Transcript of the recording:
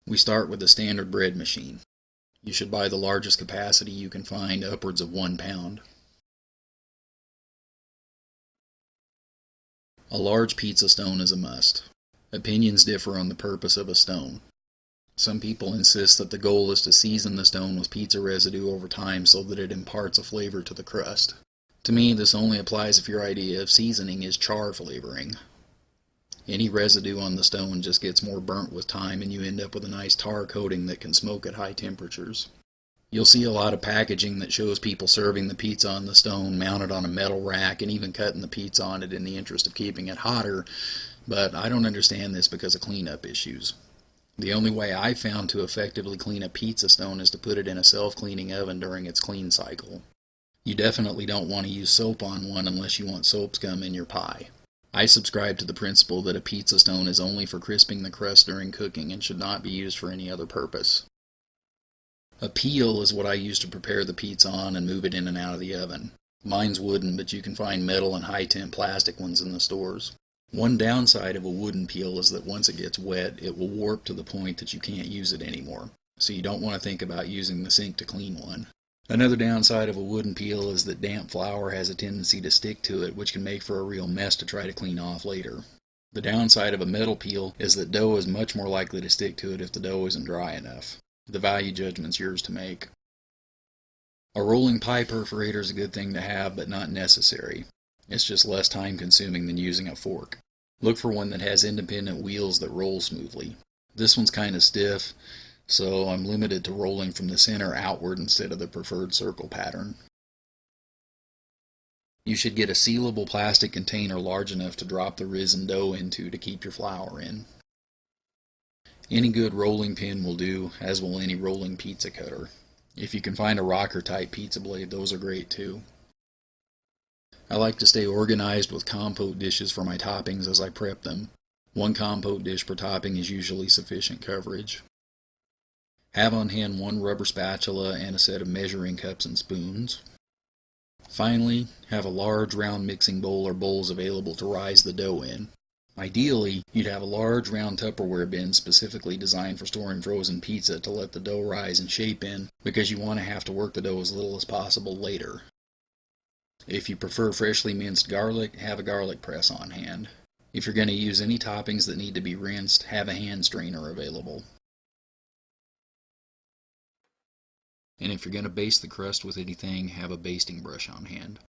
We start with the standard bread machine. You should buy the largest capacity you can find, upwards of 1 pound. A large pizza stone is a must. Opinions differ on the purpose of a stone. Some people insist that the goal is to season the stone with pizza residue over time so that it imparts a flavor to the crust. To me, this only applies if your idea of seasoning is char flavoring. Any residue on the stone just gets more burnt with time and you end up with a nice tar coating that can smoke at high temperatures. You'll see a lot of packaging that shows people serving the pizza on the stone mounted on a metal rack and even cutting the pizza on it in the interest of keeping it hotter, but I don't understand this because of cleanup issues. The only way I've found to effectively clean a pizza stone is to put it in a self-cleaning oven during its clean cycle. You definitely don't want to use soap on one unless you want soap scum in your pie. I subscribe to the principle that a pizza stone is only for crisping the crust during cooking and should not be used for any other purpose. A peel is what I use to prepare the pizza on and move it in and out of the oven. Mine's wooden, but you can find metal and high-temp plastic ones in the stores. One downside of a wooden peel is that once it gets wet, it will warp to the point that you can't use it anymore, so you don't want to think about using the sink to clean one. Another downside of a wooden peel is that damp flour has a tendency to stick to it, which can make for a real mess to try to clean off later. The downside of a metal peel is that dough is much more likely to stick to it if the dough isn't dry enough. The value judgment's yours to make. A rolling pie perforator is a good thing to have, but not necessary. It's just less time consuming than using a fork. Look for one that has independent wheels that roll smoothly. This one's kind of stiff, so I'm limited to rolling from the center outward instead of the preferred circle pattern. You should get a sealable plastic container large enough to drop the risen dough into to keep your flour in. Any good rolling pin will do, as will any rolling pizza cutter. If you can find a rocker type pizza blade, those are great too. I like to stay organized with compote dishes for my toppings as I prep them. One compote dish per topping is usually sufficient coverage. Have on hand one rubber spatula and a set of measuring cups and spoons. Finally, have a large round mixing bowl or bowls available to rise the dough in. Ideally, you'd have a large round Tupperware bin specifically designed for storing frozen pizza to let the dough rise and shape in, because you want to have to work the dough as little as possible later. If you prefer freshly minced garlic, have a garlic press on hand. If you're going to use any toppings that need to be rinsed, have a hand strainer available. And if you're going to baste the crust with anything, have a basting brush on hand.